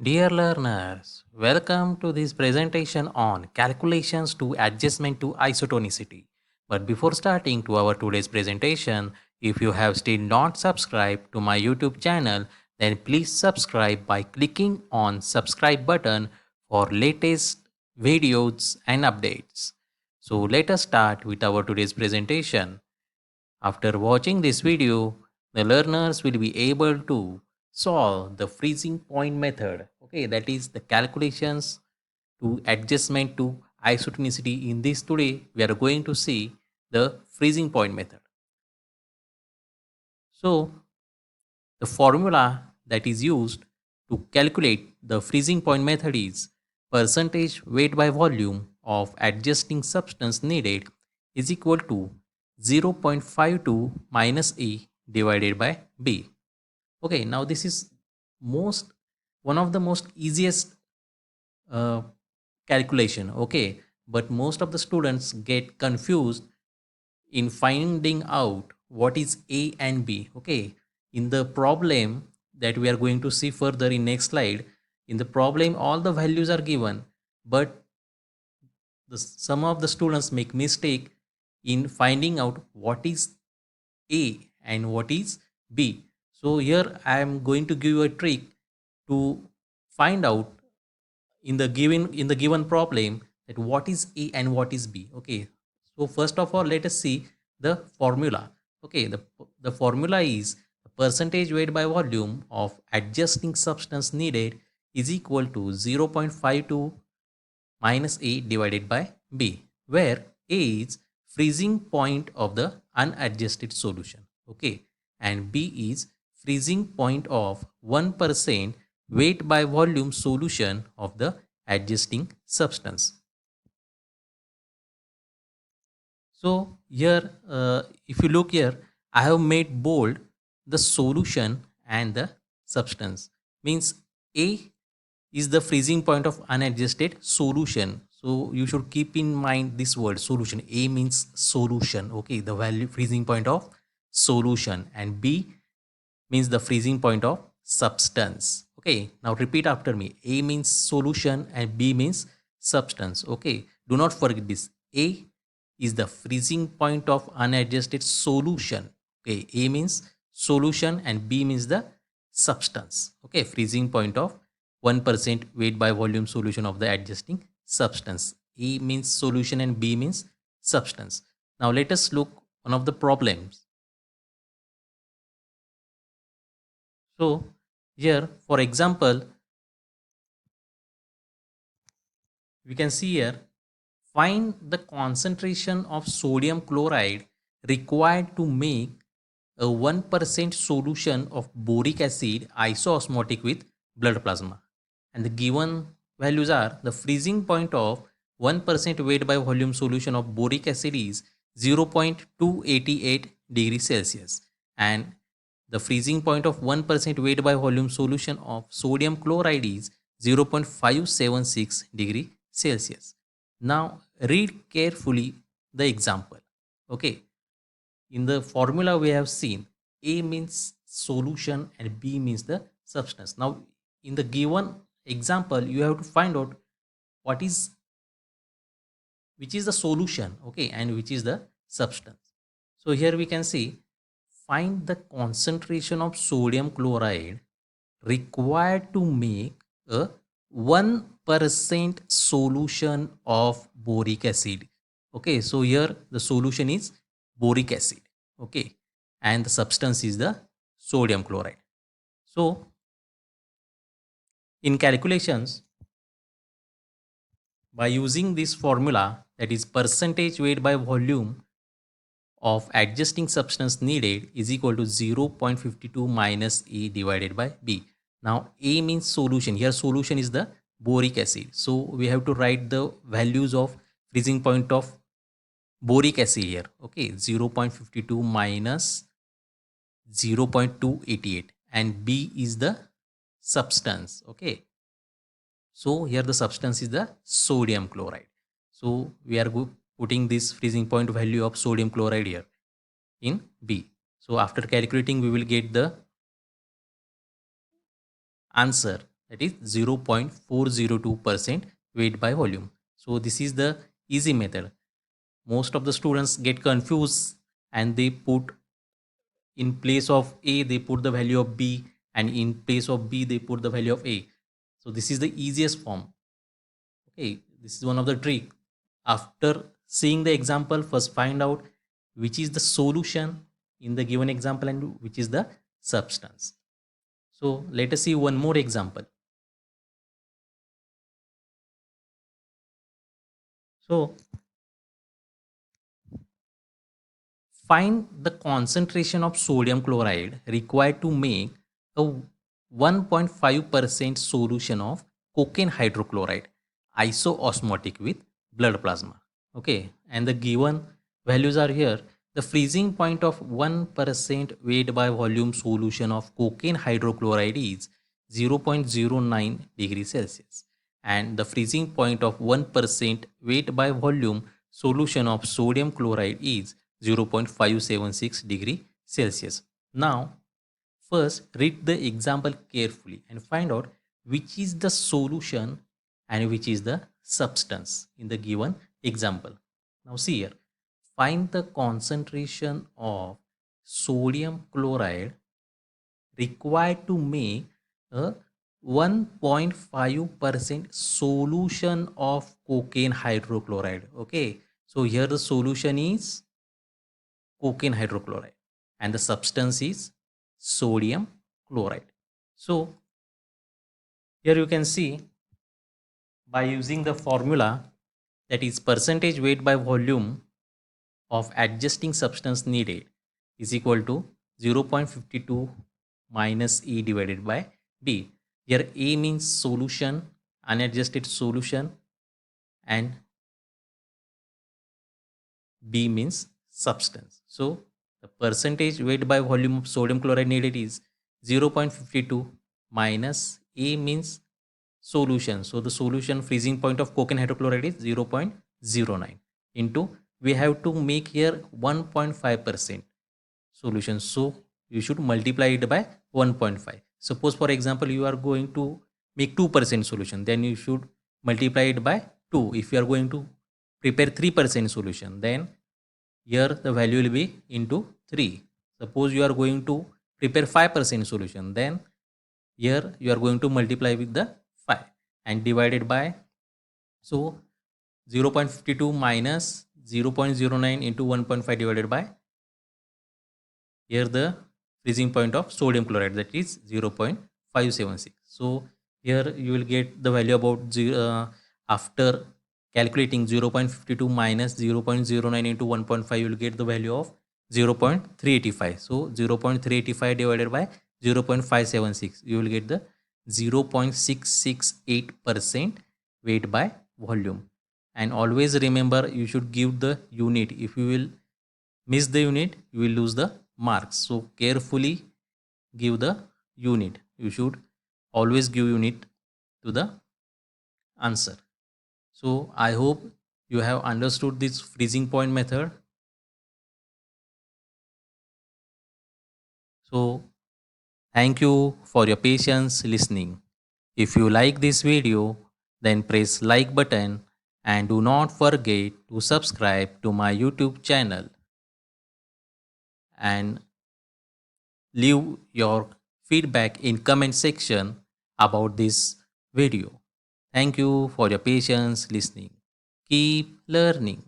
Dear learners, welcome to this presentation on calculations to adjustment to isotonicity. But before starting to our today's presentation, if you have still not subscribed to my YouTube channel, then please subscribe by clicking on subscribe button for latest videos and updates. So let us start with our today's presentation. After watching this video, the learners will be able to solve the freezing point method. Okay, that is the calculations to adjustment to isotonicity. In this today, we are going to see the freezing point method. So, the formula that is used to calculate the freezing point method is percentage weight by volume of adjusting substance needed is equal to 0.52 minus A divided by B. Okay, now this is most one of the most easiest uh, calculation. Okay, but most of the students get confused in finding out what is A and B. Okay, in the problem that we are going to see further in next slide, in the problem all the values are given, but some of the students make mistake in finding out what is A and what is B. So here I am going to give you a trick to find out in the given problem that what is A and what is B. Okay, so first of all let us see the formula. Okay, the formula is the percentage weight by volume of adjusting substance needed is equal to 0.52 minus A divided by B, where A is freezing point of the unadjusted solution. Okay, and B is freezing point of 1% weight by volume solution of the adjusting substance. So here, if you look here, I have made bold the solution and the substance. Means A is the freezing point of unadjusted solution. So you should keep in mind this word solution. A means solution. Okay, the value freezing point of solution, and B means the freezing point of substance. Okay, now repeat after me. A means solution and B means substance. Okay, do not forget this. A is the freezing point of unadjusted solution. Okay, A means solution and B means the substance. Okay, freezing point of 1% weight by volume solution of the adjusting substance. A means solution and B means substance. Now let us look one of the problems. So here, for example, we can see here, find the concentration of sodium chloride required to make a 1% solution of boric acid isoosmotic with blood plasma. And the given values are the freezing point of 1% weight by volume solution of boric acid is 0.288 degrees Celsius, and the freezing point of 1% weight by volume solution of sodium chloride is 0.576 degree Celsius. Now read carefully the example. Okay, in the formula we have seen A means solution and B means the substance. Now in the given example you have to find out what is which is the solution, okay, and which is the substance. So here we can see, find the concentration of sodium chloride required to make a 1% solution of boric acid. Okay, so here the solution is boric acid. Okay, and the substance is the sodium chloride. So in calculations, by using this formula, that is percentage weight by volume of adjusting substance needed is equal to 0.52 minus A divided by B. Now A means solution. Here solution is the boric acid. So we have to write the values of freezing point of boric acid here. Okay, 0.52 minus 0.288, and B is the substance. Okay, so here the substance is the sodium chloride. So we are putting this freezing point value of sodium chloride here in B. So after calculating we will get the answer, that is 0.402% weight by volume. So this is the easy method. Most of the students get confused and they put in place of A they put the value of B, and in place of B they put the value of A. So this is the easiest form. Okay, this is one of the trick. After seeing the example, first find out which is the solution in the given example and which is the substance. So let us see one more example. So find the concentration of sodium chloride required to make a 1.5% solution of cocaine hydrochloride isoosmotic with blood plasma. Okay, and the given values are here. The freezing point of 1% weight by volume solution of cocaine hydrochloride is 0.09 degrees Celsius, and the freezing point of 1% weight by volume solution of sodium chloride is 0.576 degree Celsius. Now, first read the example carefully and find out which is the solution and which is the substance in the given example. Now see here, find the concentration of sodium chloride required to make a 1.5% solution of cocaine hydrochloride. Okay, so here the solution is cocaine hydrochloride and the substance is sodium chloride. So here you can see by using the formula, that is percentage weight by volume of adjusting substance needed is equal to 0.52 minus E divided by D. Here A means solution, unadjusted solution, and B means substance. So the percentage weight by volume of sodium chloride needed is 0.52 minus A means solution. So the solution freezing point of cocaine hydrochloride is 0.09 into, we have to make here 1.5% solution. So you should multiply it by 1.5. Suppose for example you are going to make 2% solution, then you should multiply it by 2. If you are going to prepare 3% solution, then here the value will be into 3. Suppose you are going to prepare 5% solution, then here you are going to multiply with the 5 and divided by, so 0.52 minus 0.09 into 1.5 divided by, here the freezing point of sodium chloride, that is 0.576. So here you will get the value about after calculating 0.52 minus 0.09 into 1.5, you will get the value of 0.385. So 0.385 divided by 0.576, you will get the 0.668% weight by volume. And always remember, you should give the unit. If you will miss the unit, you will lose the marks. So carefully give the unit. You should always give unit to the answer. So I hope you have understood this freezing point method. So thank you for your patience listening. If you like this video, then press like button and do not forget to subscribe to my YouTube channel and leave your feedback in comment section about this video. Thank you for your patience listening. Keep learning.